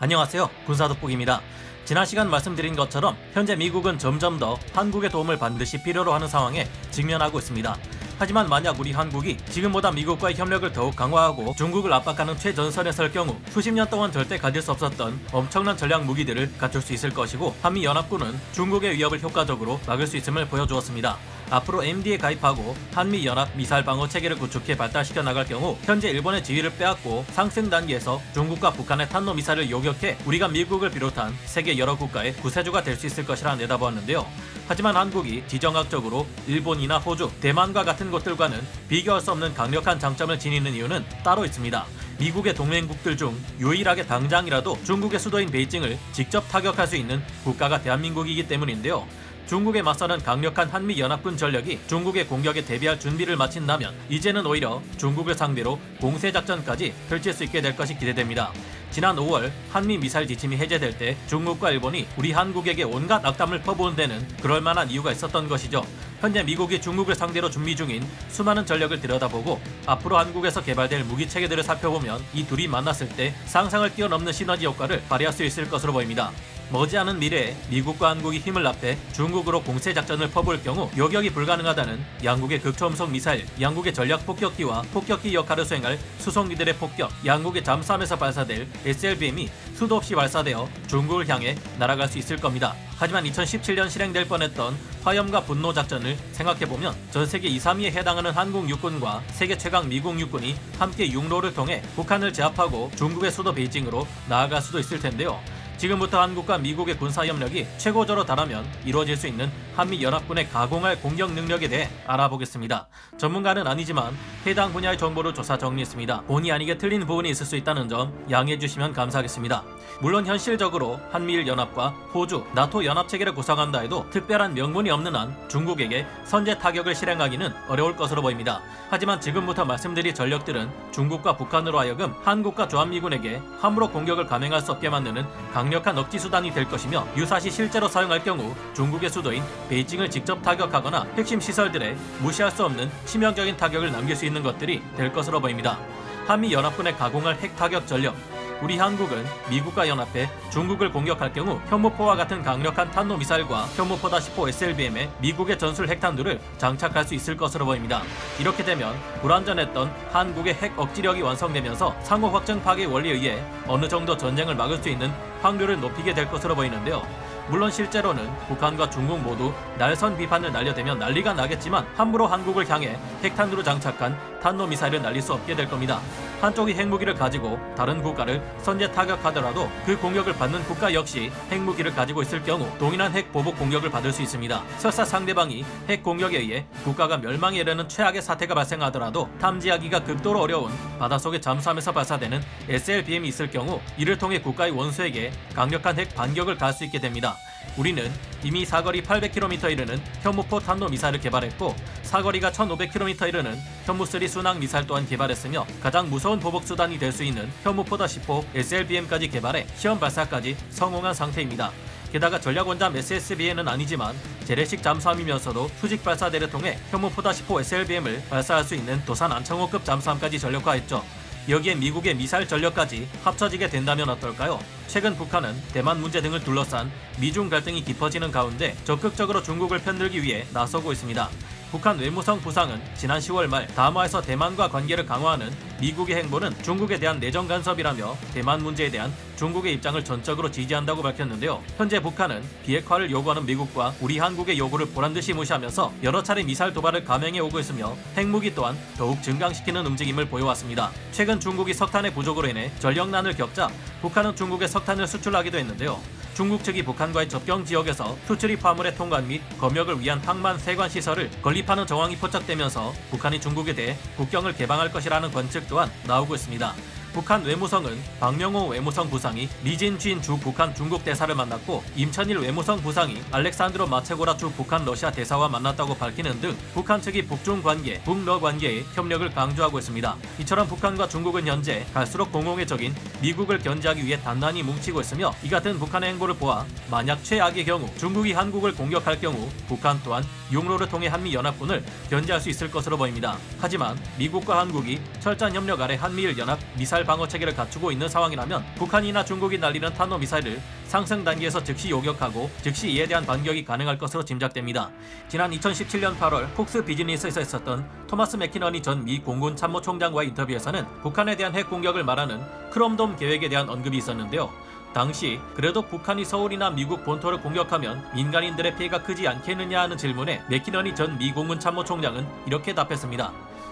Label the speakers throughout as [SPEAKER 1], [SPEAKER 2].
[SPEAKER 1] 안녕하세요. 군사돋보기입니다. 지난 시간 말씀드린 것처럼 현재 미국은 점점 더 한국의 도움을 반드시 필요로 하는 상황에 직면하고 있습니다. 하지만 만약 우리 한국이 지금보다 미국과의 협력을 더욱 강화하고 중국을 압박하는 최전선에 설 경우 수십 년 동안 절대 가질 수 없었던 엄청난 전략 무기들을 갖출 수 있을 것이고, 한미연합군은 중국의 위협을 효과적으로 막을 수 있음을 보여주었습니다. 앞으로 MD에 가입하고 한미연합 미사일 방어 체계를 구축해 발달시켜 나갈 경우 현재 일본의 지위를 빼앗고 상승 단계에서 중국과 북한의 탄도미사일을 요격해 우리가 미국을 비롯한 세계 여러 국가의 구세주가 될 수 있을 것이라 내다보았는데요. 하지만 한국이 지정학적으로 일본이나 호주, 대만과 같은 곳들과는 비교할 수 없는 강력한 장점을 지니는 이유는 따로 있습니다. 미국의 동맹국들 중 유일하게 당장이라도 중국의 수도인 베이징을 직접 타격할 수 있는 국가가 대한민국이기 때문인데요. 중국에 맞서는 강력한 한미연합군 전력이 중국의 공격에 대비할 준비를 마친다면 이제는 오히려 중국을 상대로 공세작전까지 펼칠 수 있게 될 것이 기대됩니다. 지난 5월 한미 미사일 지침이 해제될 때 중국과 일본이 우리 한국에게 온갖 악담을 퍼부은 데는 그럴 만한 이유가 있었던 것이죠. 현재 미국이 중국을 상대로 준비 중인 수많은 전력을 들여다보고 앞으로 한국에서 개발될 무기체계들을 살펴보면 이 둘이 만났을 때 상상을 뛰어넘는 시너지 효과를 발휘할 수 있을 것으로 보입니다. 머지않은 미래에 미국과 한국이 힘을 합해 중국으로 공세작전을 퍼부을 경우 요격이 불가능하다는 양국의 극초음속 미사일, 양국의 전략 폭격기와 폭격기 역할을 수행할 수송기들의 폭격, 양국의 잠수함에서 발사될 SLBM이 수도 없이 발사되어 중국을 향해 날아갈 수 있을 겁니다. 하지만 2017년 실행될 뻔했던 화염과 분노 작전을 생각해보면 전세계 2, 3위에 해당하는 한국 육군과 세계 최강 미국 육군이 함께 육로를 통해 북한을 제압하고 중국의 수도 베이징으로 나아갈 수도 있을 텐데요. 지금부터 한국과 미국의 군사협력이 최고조로 달하면 이루어질 수 있는 한미연합군의 가공할 공격 능력에 대해 알아보겠습니다. 전문가는 아니지만 해당 분야의 정보를 조사 정리했습니다. 본의 아니게 틀린 부분이 있을 수 있다는 점 양해해 주시면 감사하겠습니다. 물론 현실적으로 한미일 연합과 호주, 나토 연합체계를 구성한다 해도 특별한 명분이 없는 한 중국에게 선제 타격을 실행하기는 어려울 것으로 보입니다. 하지만 지금부터 말씀드릴 전력들은 중국과 북한으로 하여금 한국과 주한미군에게 함부로 공격을 감행할 수 없게 만드는 강력한 억지 수단이 될 것이며, 유사시 실제로 사용할 경우 중국의 수도인 베이징을 직접 타격하거나 핵심 시설들에 무시할 수 없는 치명적인 타격을 남길 수 있는 것들이 될 것으로 보입니다. 한미연합군의 가공할 핵 타격 전력. 우리 한국은 미국과 연합해 중국을 공격할 경우 현무포와 같은 강력한 탄도미사일과 현무포-10호 SLBM에 미국의 전술 핵탄두를 장착할 수 있을 것으로 보입니다. 이렇게 되면 불완전했던 한국의 핵 억지력이 완성되면서 상호 확정 파괴 원리에 의해 어느 정도 전쟁을 막을 수 있는 확률을 높이게 될 것으로 보이는데요. 물론 실제로는 북한과 중국 모두 날선 비판을 날려대면 난리가 나겠지만 함부로 한국을 향해 핵탄두로 장착한 탄도미사일을 날릴 수 없게 될 겁니다. 한쪽이 핵무기를 가지고 다른 국가를 선제 타격하더라도 그 공격을 받는 국가 역시 핵무기를 가지고 있을 경우 동일한 핵 보복 공격을 받을 수 있습니다. 설사 상대방이 핵 공격에 의해 국가가 멸망에 이르는 최악의 사태가 발생하더라도 탐지하기가 극도로 어려운 바닷속의 잠수함에서 발사되는 SLBM이 있을 경우 이를 통해 국가의 원수에게 강력한 핵 반격을 가할 수 있게 됩니다. 우리는 이미 사거리 800km 이르는 현무포 탄도미사일을 개발했고, 사거리가 1500km 이르는 현무3 순항 미사일 또한 개발했으며, 가장 무서운 보복 수단이 될 수 있는 현무포-10호 SLBM까지 개발해 시험 발사까지 성공한 상태입니다. 게다가 전략원잠 SSBM은 아니지만 재래식 잠수함이면서도 수직 발사대를 통해 현무포-10호 SLBM을 발사할 수 있는 도산 안창호급 잠수함까지 전력화했죠. 여기에 미국의 미사일 전력까지 합쳐지게 된다면 어떨까요? 최근 북한은 대만 문제 등을 둘러싼 미중 갈등이 깊어지는 가운데 적극적으로 중국을 편들기 위해 나서고 있습니다. 북한 외무성 부상은 지난 10월 말 담화에서 대만과 관계를 강화하는 미국의 행보는 중국에 대한 내정 간섭이라며 대만 문제에 대한 중국의 입장을 전적으로 지지한다고 밝혔는데요. 현재 북한은 비핵화를 요구하는 미국과 우리 한국의 요구를 보란듯이 무시하면서 여러 차례 미사일 도발을 감행해 오고 있으며 핵무기 또한 더욱 증강시키는 움직임을 보여왔습니다. 최근 중국이 석탄의 부족으로 인해 전력난을 겪자 북한은 중국에 석탄을 수출하기도 했는데요. 중국 측이 북한과의 접경 지역에서 수출입 화물의 통관 및 검역을 위한 항만 세관 시설을 건립하는 정황이 포착되면서 북한이 중국에 대해 국경을 개방할 것이라는 관측 또한 나오고 있습니다. 북한 외무성은 박명호 외무성 부상이 리진쥔 주 북한 중국 대사를 만났고, 임천일 외무성 부상이 알렉산드로 마체고라 주 북한 러시아 대사와 만났다고 밝히는 등 북한 측이 북중 관계, 북러 관계의 협력을 강조하고 있습니다. 이처럼 북한과 중국은 현재 갈수록 공공의 적인 미국을 견제하기 위해 단단히 뭉치고 있으며, 이 같은 북한의 행보를 보아 만약 최악의 경우 중국이 한국을 공격할 경우 북한 또한 육로를 통해 한미연합군을 견제할 수 있을 것으로 보입니다. 하지만 미국과 한국이 철저한 협력 아래 한미일 연합 미사일 미사일 방어 체계를 갖추고 있는 상황이라면 북한이나 중국이 날리는 탄도미사일을 상승 단계에서 즉시 요격하고 즉시 이에 대한 반격이 가능할 것으로 짐작됩니다. 지난 2017년 8월 폭스 비즈니스에서 있었던 토마스 맥키너니 전 미 공군 참모총장과의 인터뷰에서는 북한에 대한 핵 공격을 말하는 크롬돔 계획에 대한 언급이 있었는데요. 당시 그래도 북한이 서울이나 미국 본토를 공격하면 민간인들의 피해가 크지 않겠느냐 하는 질문에 맥키너니 전 미 공군 참모총장은 이렇게 답했습니다.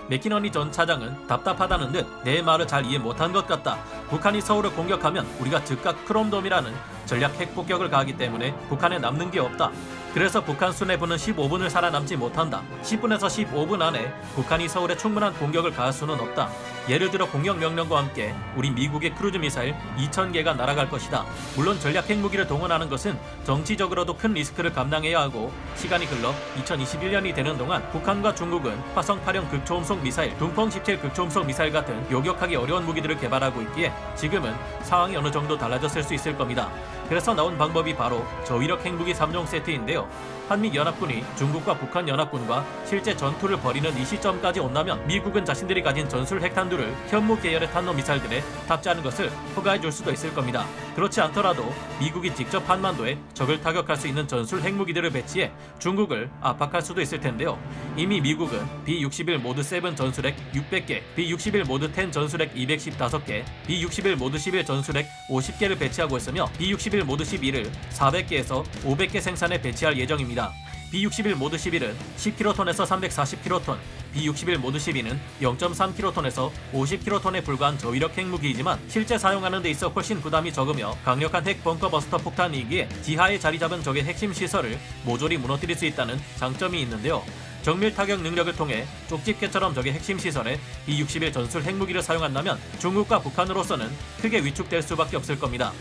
[SPEAKER 1] 맥키너니 전 차장은 답답하다는 듯 내 말을 잘 이해 못한 것 같다. 북한이 서울을 공격하면 우리가 즉각 크롬돔이라는 전략 핵 폭격을 가하기 때문에 북한에 남는 게 없다. 그래서 북한 수뇌부는 15분을 살아남지 못한다. 10분에서 15분 안에 북한이 서울에 충분한 공격을 가할 수는 없다. 예를 들어 공격 명령과 함께 우리 미국의 크루즈 미사일 2,000개가 날아갈 것이다. 물론 전략 핵무기를 동원하는 것은 정치적으로도 큰 리스크를 감당해야 하고 시간이 흘러 2021년이 되는 동안 북한과 중국은 화성 8형 극초음속 미사일, 둥펑 17 극초음속 미사일 같은 요격하기 어려운 무기들을 개발하고 있기에 지금은 상황이 어느 정도 달라졌을 수 있을 겁니다. 그래서 나온 방법이 바로 저위력 핵무기 3종 세트인데요. 한미연합군이 중국과 북한연합군과 실제 전투를 벌이는 이 시점까지 온다면 미국은 자신들이 가진 전술 핵탄두를 현무 계열의 탄도미사일들에 탑재하는 것을 허가해 줄 수도 있을 겁니다. 그렇지 않더라도 미국이 직접 한반도에 적을 타격할 수 있는 전술 핵무기들을 배치해 중국을 압박할 수도 있을 텐데요. 이미 미국은 B-61 모드 7 전술핵 600개, B-61 모드 10 전술핵 215개, B-61 모드 11 전술핵 50개를 배치하고 있으며 B-61 모드 11을 400개에서 500개 생산해 배치할 예정입니다. B-61 모드 11은 10kton에서 340kton, B-61 모드 12는 0.3kton에서 50kton에 불과한 저위력 핵무기이지만 실제 사용하는 데 있어 훨씬 부담이 적으며 강력한 핵 벙커버스터 폭탄이기에 지하에 자리 잡은 적의 핵심 시설을 모조리 무너뜨릴 수 있다는 장점이 있는데요. 정밀 타격 능력을 통해 쪽집게처럼 적의 핵심 시설에 B-61 전술 핵무기를 사용한다면 중국과 북한으로서는 크게 위축될 수밖에 없을 겁니다.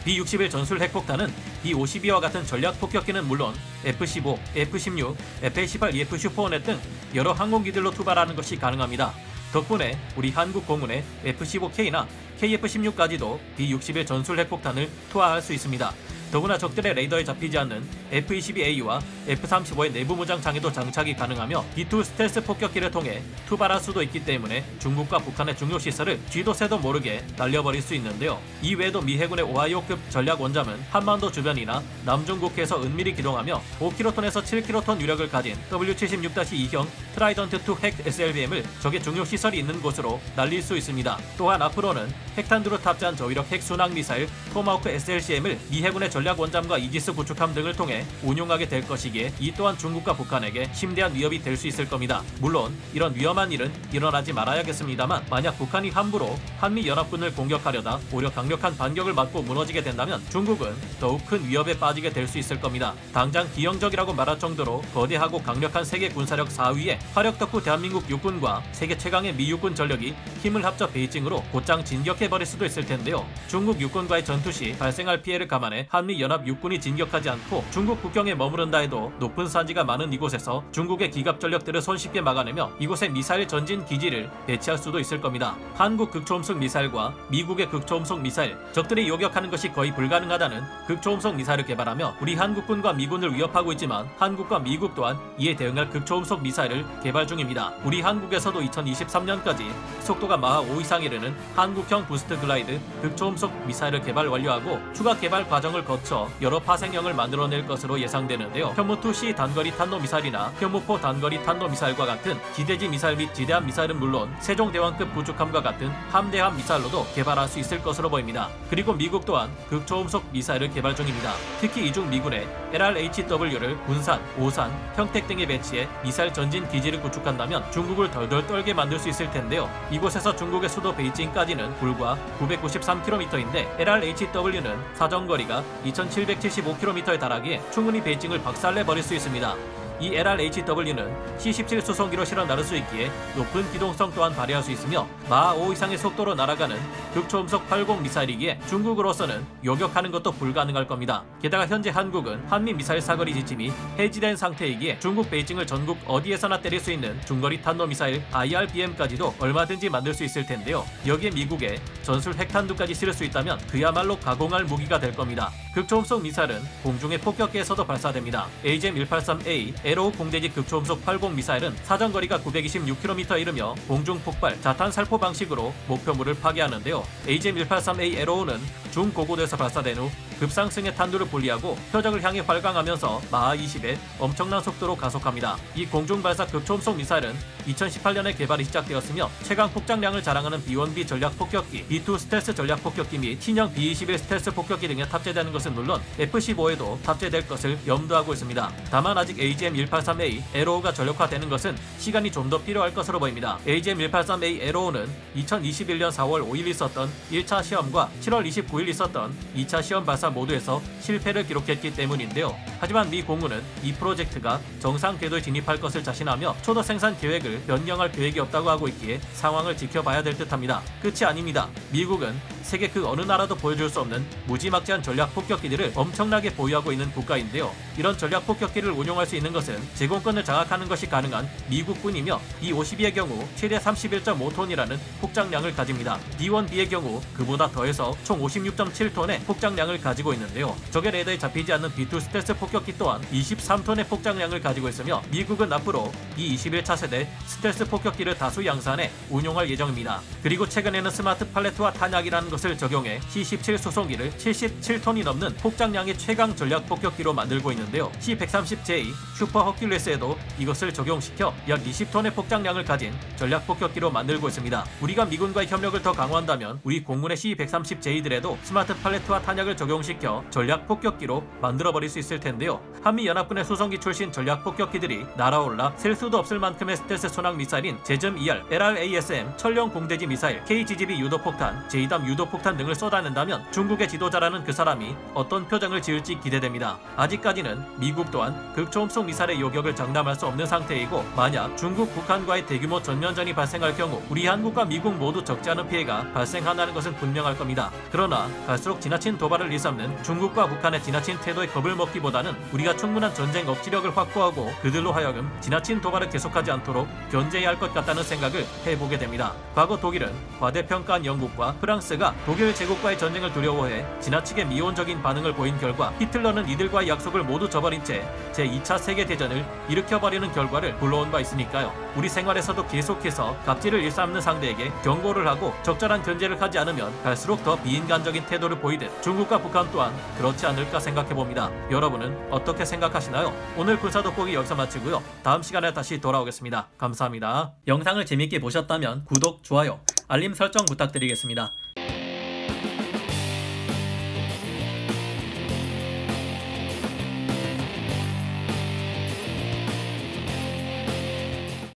[SPEAKER 1] B-61 전술 핵폭탄은 B-52와 같은 전략 폭격기는 물론 F-15, F-16, F-18EF 슈퍼호넷 등 여러 항공기들로 투발하는 것이 가능합니다. 덕분에 우리 한국 공군의 F-15K나 KF-16까지도 B-61 전술 핵폭탄을 투하할 수 있습니다. 더구나 적들의 레이더에 잡히지 않는 F-22A와 F-35의 내부 무장 장에도 장착이 가능하며 B-2 스텔스 폭격기를 통해 투발할 수도 있기 때문에 중국과 북한의 중요 시설을 쥐도 새도 모르게 날려버릴 수 있는데요. 이 외에도 미 해군의 오하이오급 전략 원잠은 한반도 주변이나 남중국해에서 은밀히 기동하며 5kton에서 7kton 유력을 가진 W76-2형 트라이던트2 핵 SLBM을 적의 중요 시설이 있는 곳으로 날릴 수 있습니다. 또한 앞으로는 핵탄두로 탑재한 저위력 핵 순항 미사일 토마호크 SLCM을 미 해군의 전략 원잠과 이지스 구축함 등을 통해 운용하게 될 것이기에 이 또한 중국과 북한에게 심대한 위협이 될 수 있을 겁니다. 물론 이런 위험한 일은 일어나지 말아야겠습니다만 만약 북한이 함부로 한미연합군을 공격하려다 오히려 강력한 반격을 맞고 무너지게 된다면 중국은 더욱 큰 위협에 빠지게 될 수 있을 겁니다. 당장 기형적이라고 말할 정도로 거대하고 강력한 세계 군사력 4위의 화력 덕후 대한민국 육군과 세계 최강의 미 육군 전력이 힘을 합쳐 베이징으로 곧장 진격해버릴 수도 있을 텐데요. 중국 육군과의 전투 시 발생할 피해를 감안해 한미연합 육군이 진격하지 않고 중국 국경에 머무른다 해도 높은 산지가 많은 이곳에서 중국의 기갑 전력들을 손쉽게 막아내며 이곳에 미사일 전진 기지를 배치할 수도 있을 겁니다. 한국 극초음속 미사일과 미국의 극초음속 미사일, 적들이 요격하는 것이 거의 불가능하다는 극초음속 미사일을 개발하며 우리 한국군과 미군을 위협하고 있지만 한국과 미국 또한 이에 대응할 극초음속 미사일을 개발 중입니다. 우리 한국에서도 2023년까지 속도가 마하 5 이상 이르는 한국형 부스트 글라이드 극초음속 미사일을 개발 완료하고 추가 개발 과정을 거쳐 여러 파생형을 만들어낼 것으로 예상되는데요. 현무2C 단거리 탄도미사일이나 현무4 단거리 탄도미사일과 같은 지대지 미사일 및 지대함 미사일은 물론 세종대왕급 구축함과 같은 함대함 미사일로도 개발할 수 있을 것으로 보입니다. 그리고 미국 또한 극초음속 미사일을 개발 중입니다. 특히 이중 미군의 LRHW를 군산, 오산, 평택 등에 배치해 미사일 전진 기지를 구축한다면 중국을 덜덜 떨게 만들 수 있을 텐데요. 이곳에서 중국의 수도 베이징까지는 불과 993km인데 LRHW는 사정거리가 2775km에 달하기에 충분히 베이징을 박살내버릴 수 있습니다. 이 LRHW는 C-17 수송기로 실어 나를 수 있기에 높은 기동성 또한 발휘할 수 있으며 마하 5 이상의 속도로 날아가는 극초음속 80 미사일이기에 중국으로서는 요격하는 것도 불가능할 겁니다. 게다가 현재 한국은 한미 미사일 사거리 지침이 해지된 상태이기에 중국 베이징을 전국 어디에서나 때릴 수 있는 중거리 탄도미사일 IRBM까지도 얼마든지 만들 수 있을 텐데요. 여기에 미국의 전술 핵탄두까지 실을 수 있다면 그야말로 가공할 무기가 될 겁니다. 극초음속 미사일은 공중의 폭격기에서도 발사됩니다. AGM-183A, 에로 공대지 극초음속 80 미사일은 사정거리가 926km에 이르며 공중폭발, 자탄 살포 방식으로 목표물을 파괴하는데요. AGM-183A 에로우는 중고고도에서 발사된 후 급상승의 탄두를 분리하고 표적을 향해 활강하면서 마하 20의 엄청난 속도로 가속합니다. 이 공중발사 극초음속 미사일은 2018년에 개발이 시작되었으며 최강 폭장량을 자랑하는 B-1B 전략폭격기, B-2 스텔스 전략폭격기 및 신형 B-21 스텔스 폭격기 등에 탑재되는 것은 물론 F-15에도 탑재될 것을 염두하고 있습니다. 다만 아직 AGM-183A 에로우가 전력화되는 것은 시간이 좀 더 필요할 것으로 보입니다. AGM-183A 에로우는 2021년 4월 5일 있었던 1차 시험과 7월 29일 있었던 2차 시험 발사 모두에서 실패를 기록했기 때문인데요. 하지만 미 공군은 이 프로젝트가 정상 궤도에 진입할 것을 자신하며 초도 생산 계획을 변경할 계획이 없다고 하고 있기에 상황을 지켜봐야 될 듯합니다. 끝이 아닙니다. 미국은 세계 그 어느 나라도 보여줄 수 없는 무지막지한 전략 폭격기들을 엄청나게 보유하고 있는 국가인데요. 이런 전략 폭격기를 운용할 수 있는 것은 제공권을 장악하는 것이 가능한 미국뿐이며 B-52의 경우 최대 31.5톤이라는 폭장량을 가집니다. B-1B의 경우 그보다 더해서 총 56.7톤의 폭장량을 가지고 있는데요. 적의 레더에 잡히지 않는 B-2 스텔스 폭격기 또한 23톤의 폭장량을 가지고 있으며 미국은 앞으로 B-21 차세대 스텔스 폭격기를 다수 양산해 운용할 예정입니다. 그리고 최근에는 스마트 팔레트와 탄약이라는 것을 적용해 C-17 수송기를 77톤이 넘는 폭장량의 최강 전략 폭격기로 만들고 있는데요. C-130J 슈퍼 허큘레스에도 이것을 적용시켜 약 20톤의 폭장량을 가진 전략 폭격기로 만들고 있습니다. 우리가 미군과의 협력을 더 강화한다면 우리 공군의 C-130J들에도 스마트 팔레트와 탄약을 적용시켜 전략 폭격기로 만들어버릴 수 있을 텐데요. 한미연합군의 수송기 출신 전략 폭격기들이 날아올라 셀 수도 없을 만큼의 스텔스 순항 미사일인 제즘-ER, LRASM, 천령 공대지 미사일, KGGB 유도폭탄, 제이담 유도폭탄 등을 쏟아낸다면 중국의 지도자라는 그 사람이 어떤 표정을 지을지 기대됩니다. 아직까지는 미국 또한 극초음속 미사일의 요격을 장담할 수 없는 상태이고 만약 중국, 북한과의 대규모 전면전이 발생할 경우 우리 한국과 미국 모두 적지 않은 피해가 발생한다는 것은 분명할 겁니다. 그러나 갈수록 지나친 도발을 일삼는 중국과 북한의 지나친 태도에 겁을 먹기보다는 우리가 충분한 전쟁 억지력을 확보하고 그들로 하여금 지나친 도발을 계속하지 않도록 견제해야 할 것 같다는 생각을 해보게 됩니다. 과거 독일은 과대평가한 영국과 프랑스가 독일 제국과의 전쟁을 두려워해 지나치게 미온적인 반응을 보인 결과 히틀러는 이들과의 약속을 모두 저버린 채 제2차 세계대전을 일으켜버리는 결과를 불러온 바 있으니까요. 우리 생활에서도 계속해서 갑질을 일삼는 상대에게 경고를 하고 적절한 견제를 하지 않으면 갈수록 더 비인간적인 태도를 보이듯 중국과 북한 또한 그렇지 않을까 생각해봅니다. 여러분은 어떻게 생각하시나요? 오늘 군사 돋보기 여기서 마치고요. 다음 시간에 다시 돌아오겠습니다. 감사합니다. 영상을 재밌게 보셨다면 구독, 좋아요, 알림 설정 부탁드리겠습니다.